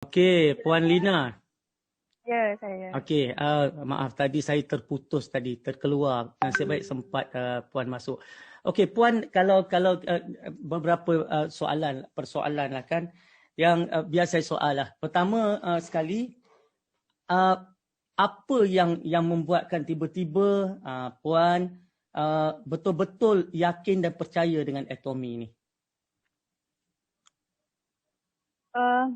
Okey, Puan Lina. Ya, saya. Okey, maaf tadi saya terputus tadi, terkeluar. Nasib baik sempat Puan masuk. Okey, Puan kalau beberapa persoalan lah kan yang biar saya soal lah. Pertama sekali, apa yang membuatkan tiba-tiba Puan betul-betul yakin dan percaya dengan Atomy ni? Uh,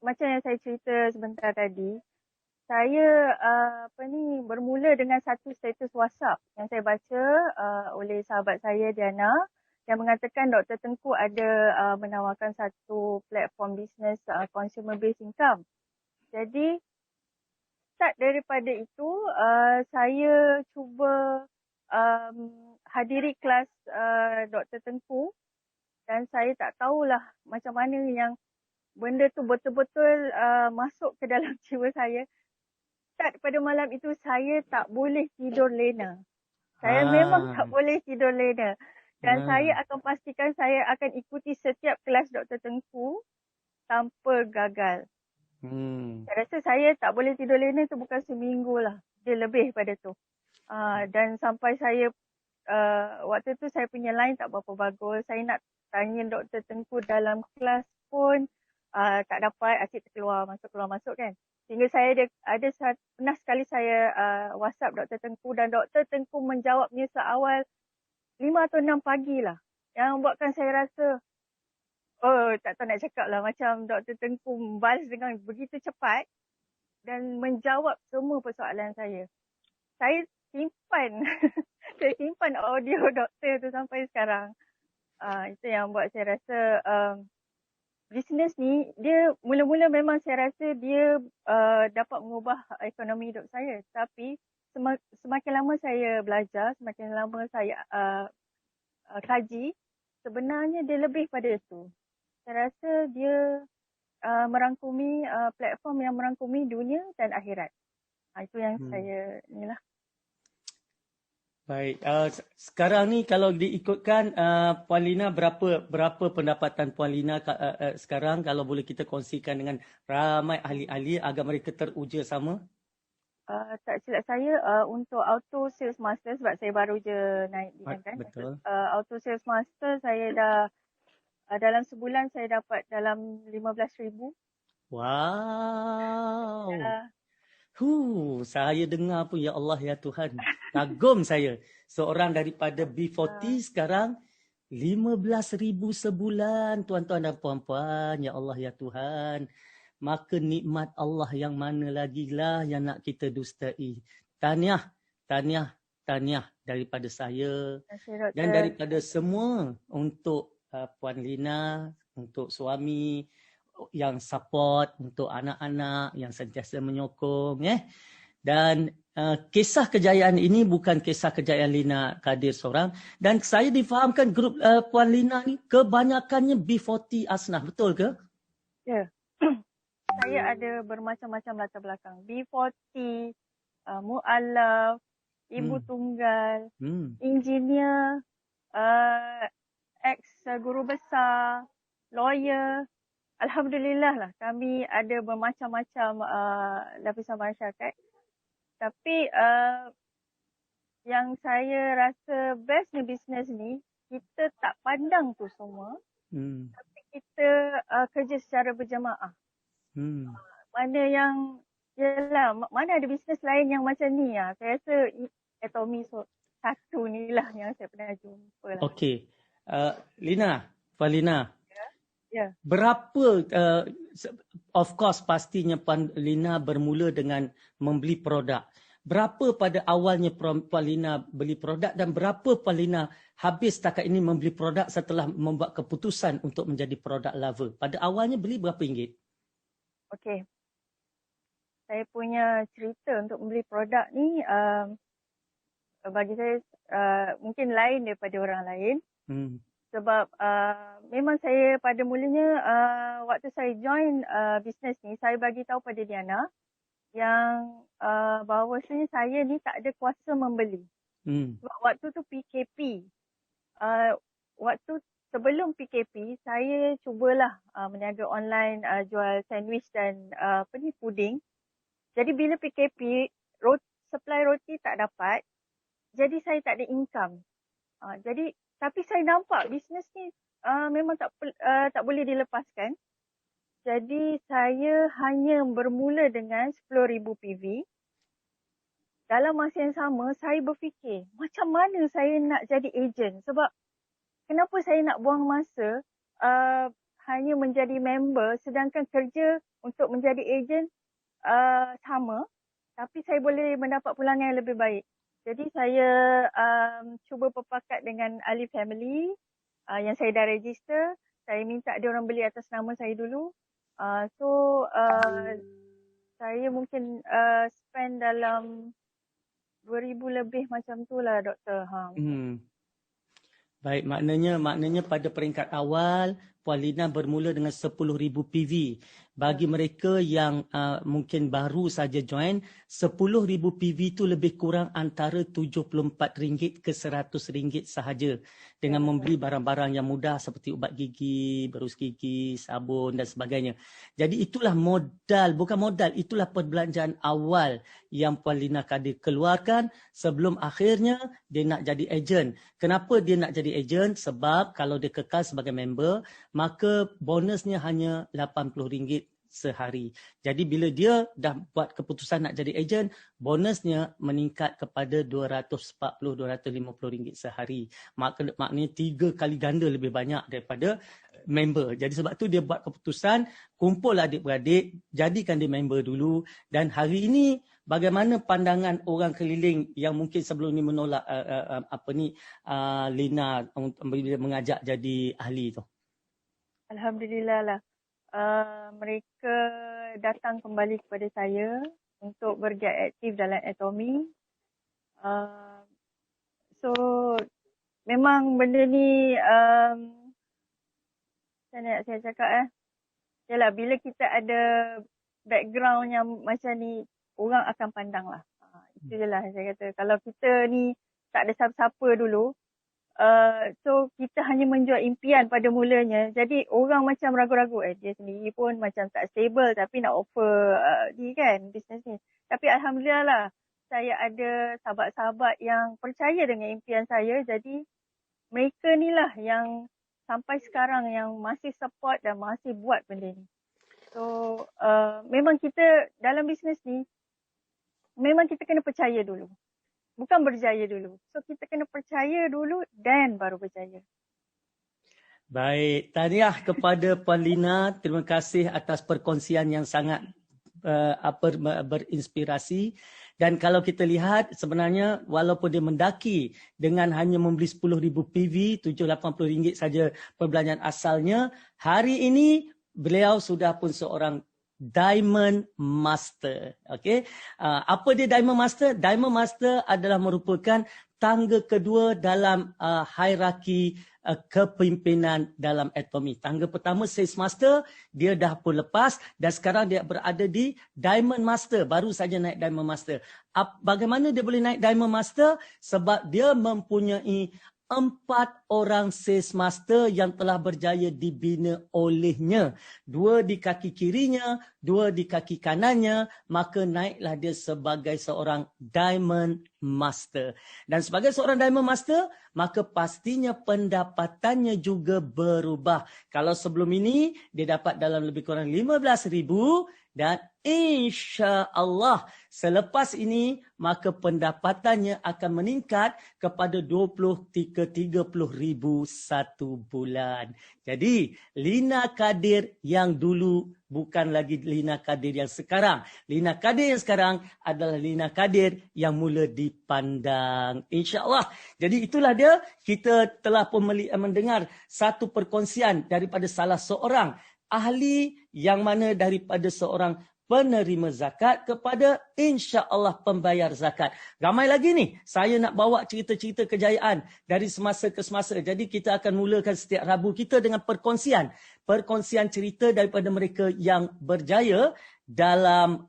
Macam yang saya cerita sebentar tadi, saya bermula dengan satu status WhatsApp yang saya baca oleh sahabat saya Diana yang mengatakan Dr. Tengku ada menawarkan satu platform bisnes consumer based income. Jadi start daripada itu saya cuba hadiri kelas Dr. Tengku dan saya tak tahulah macam mana yang benda tu betul-betul masuk ke dalam jiwa saya. Start pada malam itu saya tak boleh tidur lena. Saya memang tak Ah, boleh tidur lena. Dan saya ah, akan pastikan saya akan ikuti setiap kelas Dr. Tengku tanpa gagal. hmm, Saya rasa saya tak boleh tidur lena tu bukan seminggu lah. Dia lebih pada tu. Dan sampai saya, waktu tu saya punya line tak berapa bagus. Saya nak tanya Dr. Tengku dalam kelas pun tak dapat, asyik terkeluar masuk kan. Sehingga saya pernah sekali saya WhatsApp Dr. Tengku dan Dr. Tengku menjawabnya seawal 5 atau 6 pagi lah. Yang buatkan saya rasa, tak tahu nak cakap lah, macam Dr. Tengku membalas dengan begitu cepat dan menjawab semua persoalan saya. Saya simpan, saya simpan audio doktor tu sampai sekarang. Itu yang buat saya rasa bisnes ni, dia mula-mula memang saya rasa dia dapat mengubah ekonomi hidup saya. Tapi semakin lama saya belajar, semakin lama saya kaji, sebenarnya dia lebih pada itu. Saya rasa dia merangkumi platform yang merangkumi dunia dan akhirat. Itu yang hmm. saya inilah. Baik, sekarang ni kalau diikutkan Puan Lina berapa pendapatan Puan Lina sekarang kalau boleh kita kongsikan dengan ramai ahli-ahli agar mereka teruja sama? Tak silap saya untuk auto sales master sebab saya baru je naik bidang kan. Untuk Betul. auto sales master saya dah dalam sebulan saya dapat dalam 15,000. Wow. Uh, Saya dengar pun ya Allah ya Tuhan. Kagum saya. Seorang daripada uh, B40 sekarang 15,000 sebulan, tuan-tuan dan puan-puan. Ya Allah ya Tuhan. Maka nikmat Allah yang mana lagi lah yang nak kita dustai. Tahniah, tahniah, tahniah daripada saya terima kasih dan doktor. daripada semua untuk Puan Lina, untuk suami yang support, untuk anak-anak yang sentiasa menyokong. Dan kisah kejayaan ini bukan kisah kejayaan Lina Kadir seorang. Dan saya difahamkan grup Puan Lina ni kebanyakannya B40 Asnaf. Betul ke? Ya. Saya ada bermacam-macam latar belakang. B40, mu'alaf, ibu Hmm. tunggal, Hmm. engineer, uh, ex-guru besar, lawyer. Alhamdulillah lah kami ada bermacam-macam lapisan masyarakat. Tapi yang saya rasa bestnya bisnes ni, kita tak pandang tu semua. Hmm. Tapi kita kerja secara berjemaah. Hmm. Mana yang, yelah, mana ada bisnes lain yang macam ni lah. Saya rasa Atomy satu ni lah yang saya pernah jumpa lah. Okey. Lina, Puan Lina, Ya. berapa, of course pastinya Puan Lina bermula dengan membeli produk. Berapa pada awalnya Puan Lina beli produk dan berapa Puan Lina habis setakat ini membeli produk setelah membuat keputusan untuk menjadi produk lover? Pada awalnya beli berapa ringgit? Okey. Saya punya cerita untuk membeli produk ni bagi saya mungkin lain daripada orang lain. Sebab memang saya pada mulanya waktu saya join bisnes ni, saya bagi tahu pada Diana yang bahawasanya saya ni tak ada kuasa membeli. Sebab waktu tu PKP. Waktu sebelum PKP, saya cubalah meniaga online, jual sandwich dan puding. Jadi bila PKP, supply roti tak dapat, jadi saya tak ada income. Tapi saya nampak bisnes ni memang tak boleh dilepaskan. Jadi saya hanya bermula dengan 10,000 PV. Dalam masa yang sama, saya berfikir macam mana saya nak jadi ejen. Sebab kenapa saya nak buang masa hanya menjadi member sedangkan kerja untuk menjadi ejen sama. Tapi saya boleh mendapat pulangan yang lebih baik. Jadi saya cuba berpakat dengan ahli family yang saya dah register. Saya minta dia orang beli atas nama saya dulu. Saya mungkin spend dalam 2,000 lebih macam tu lah, Doktor. Baik, maknanya pada peringkat awal Puan Lina bermula dengan 10,000 PV. Bagi mereka yang mungkin baru saja join, 10,000 PV itu lebih kurang antara RM74 ke RM100 sahaja dengan membeli barang-barang yang mudah seperti ubat gigi, berus gigi, sabun dan sebagainya. Jadi itulah itulah perbelanjaan awal yang Puan Lina Kadir keluarkan sebelum akhirnya dia nak jadi ejen. Kenapa dia nak jadi ejen? Sebab kalau dia kekal sebagai member, maka bonusnya hanya RM80 sehari. Jadi bila dia dah buat keputusan nak jadi ejen, bonusnya meningkat kepada RM240-250 sehari. Maknanya 3 kali ganda lebih banyak daripada member. Jadi sebab tu dia buat keputusan, kumpul adik-beradik, jadikan dia member dulu. Dan hari ini bagaimana pandangan orang keliling yang mungkin sebelum ni menolak Lina mengajak jadi ahli tu? Alhamdulillah lah. Mereka datang kembali kepada saya untuk bergiat aktif dalam Atomy. Memang benda ni macam saya cakap yalah, bila kita ada background yang macam ni, orang akan pandang lah. Itu je lah saya kata. Kalau kita ni tak ada siapa-siapa dulu, kita hanya menjual impian pada mulanya. Jadi orang macam ragu-ragu. Dia sendiri pun macam tak stable tapi nak offer ni kan, bisnes ni. Tapi Alhamdulillah lah, saya ada sahabat-sahabat yang percaya dengan impian saya. Jadi mereka ni lah yang sampai sekarang yang masih support dan masih buat benda ni. Memang kita dalam bisnes ni, memang kita kena percaya dulu. Bukan berjaya dulu. Kita kena percaya dulu dan baru berjaya. Baik, tahniah kepada Puan Lina. Terima kasih atas perkongsian yang sangat berinspirasi. Dan kalau kita lihat sebenarnya walaupun dia mendaki dengan hanya membeli 10,000 PV, RM780 saja perbelanjaan asalnya, hari ini beliau sudah pun seorang Diamond Master. Okay. Apa dia Diamond Master? Diamond Master adalah merupakan tangga kedua dalam hierarki kepimpinan dalam Atomy. Tangga pertama Sales Master, dia dah pun lepas dan sekarang dia berada di Diamond Master, baru saja naik Diamond Master. Bagaimana dia boleh naik Diamond Master? Sebab dia mempunyai 4 orang Sales Master yang telah berjaya dibina olehnya. 2 di kaki kirinya, 2 di kaki kanannya, maka naiklah dia sebagai seorang Diamond Master. Dan sebagai seorang Diamond Master, maka pastinya pendapatannya juga berubah. Kalau sebelum ini, dia dapat dalam lebih kurang 15,000 dan insya-Allah selepas ini maka pendapatannya akan meningkat kepada 20 ke 30,000 satu bulan. Jadi Lina Kadir yang dulu bukan lagi Lina Kadir yang sekarang. Lina Kadir yang sekarang adalah Lina Kadir yang mula dipandang. InsyaAllah. Jadi itulah dia. Kita telah pun mendengar satu perkongsian daripada salah seorang ahli yang mana daripada seorang penerima zakat kepada insya-Allah pembayar zakat. Ramai lagi ni. Saya nak bawa cerita-cerita kejayaan dari semasa ke semasa. Jadi kita akan mulakan setiap Rabu kita dengan perkongsian. Perkongsian cerita daripada mereka yang berjaya dalam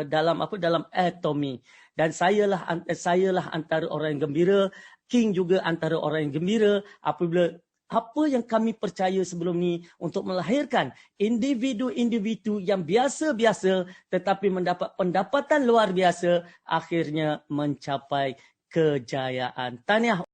dalam Atomy. Dan sayalah antara orang yang gembira King juga antara orang yang gembira apabila apa yang kami percaya sebelum ni untuk melahirkan individu-individu yang biasa-biasa tetapi mendapat pendapatan luar biasa akhirnya mencapai kejayaan. Tahniah